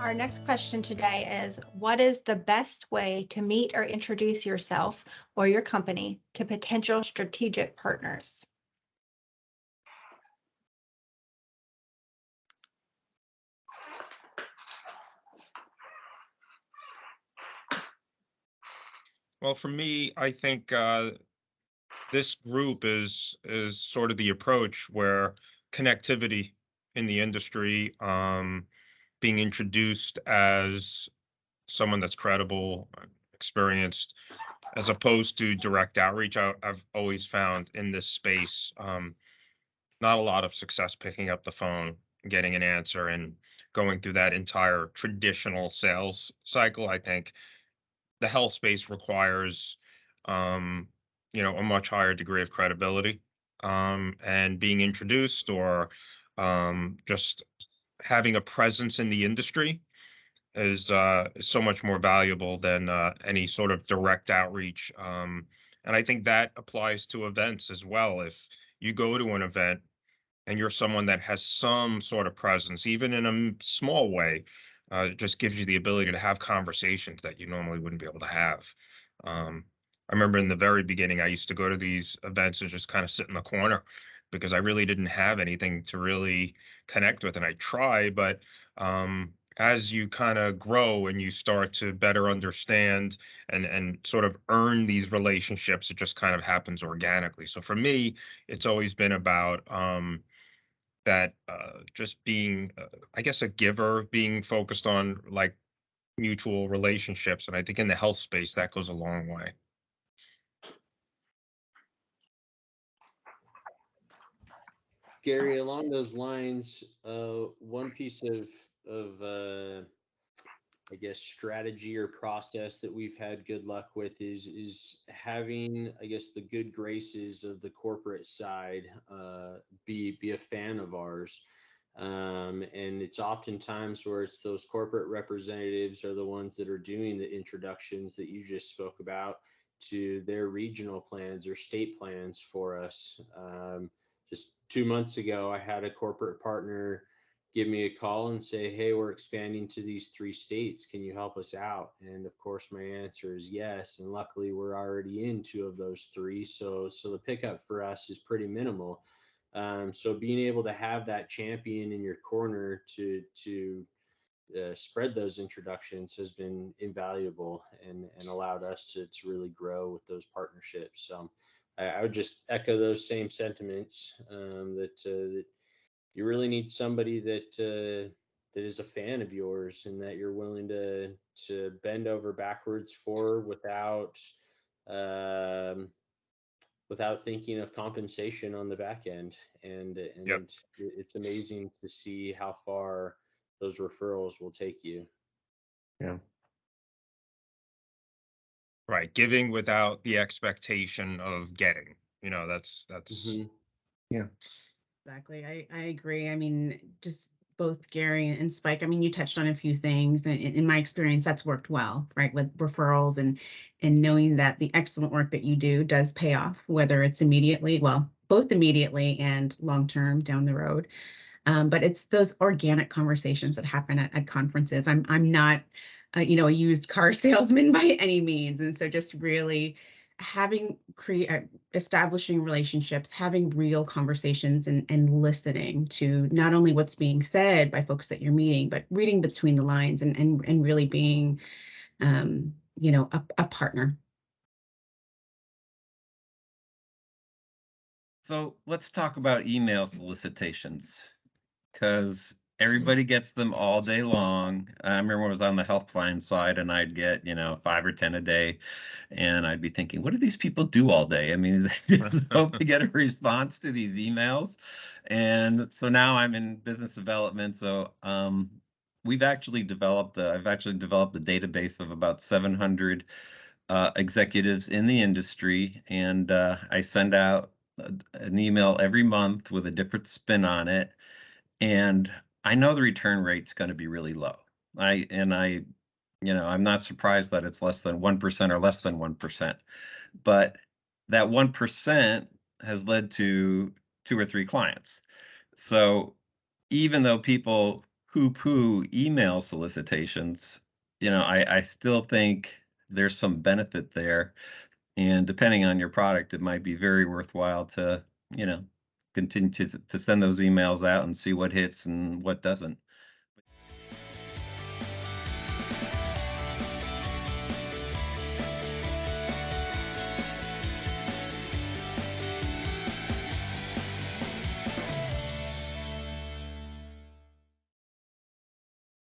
Our next question today is, what is the best way to meet or introduce yourself or your company to potential strategic partners? Well, for me, I think this group is sort of the approach where connectivity in the industry, being introduced as someone that's credible, experienced, as opposed to direct outreach. I've always found in this space not a lot of success picking up the phone, getting an answer, and going through that entire traditional sales cycle. I think the health space requires, um, a much higher degree of credibility, and being introduced, or just having a presence in the industry is so much more valuable than any sort of direct outreach. And I think that applies to events as well. If you go to an event and you're someone that has some sort of presence, even in a small way, it just gives you the ability to have conversations that you normally wouldn't be able to have. I remember in the very beginning, I used to go to these events and just kind of sit in the corner because I really didn't have anything to really connect with. And I try, but as you kind of grow and you start to better understand and sort of earn these relationships, it just kind of happens organically. So for me, it's always been about that just being, I guess, a giver, being focused on like mutual relationships. And I think in the health space, that goes a long way. Gary, along those lines, one piece of I guess strategy or process that we've had good luck with is having, I guess, the good graces of the corporate side be a fan of ours. And it's oftentimes where it's those corporate representatives are the ones that are doing the introductions that you just spoke about to their regional plans or state plans for us. Just 2 months ago, I had a corporate partner give me a call and say, "Hey, we're expanding to these 3 states. Can you help us out?" And of course, my answer is yes. And luckily, we're already in 2 of those 3. So the pickup for us is pretty minimal. So being able to have that champion in your corner to spread those introductions has been invaluable and allowed us to really grow with those partnerships. So I would just echo those same sentiments, that you really need somebody that is a fan of yours and that you're willing to bend over backwards for without thinking of compensation on the back end. And Yep. it's amazing to see how far those referrals will take you. Yeah. Right. Giving without the expectation of getting, that's, Mhm. Yeah. Exactly. I agree. I mean, just both Gary and Spike, I mean, you touched on a few things, and in my experience, that's worked well, right? With referrals and knowing that the excellent work that you do does pay off, whether it's immediately, well, both immediately and long-term down the road. But it's those organic conversations that happen at conferences. I'm not, a used car salesman by any means, and so just really establishing relationships, having real conversations, and listening to not only what's being said by folks that you're meeting, but reading between the lines and really being, a partner. So let's talk about email solicitations, because everybody gets them all day long. I remember when I was on the health plan side and I'd get, 5 or 10 a day. And I'd be thinking, what do these people do all day? I mean, they just hope to get a response to these emails. And so now I'm in business development. So I've actually developed a database of about 700 executives in the industry. And I send out an email every month with a different spin on it. And I know the return rate's going to be really low. I'm not surprised that it's less than 1% or less than 1%. But that 1% has led to 2 or 3 clients. So even though people poo-poo email solicitations. I still think there's some benefit there. And depending on your product, it might be very worthwhile to, continue to send those emails out and see what hits and what doesn't.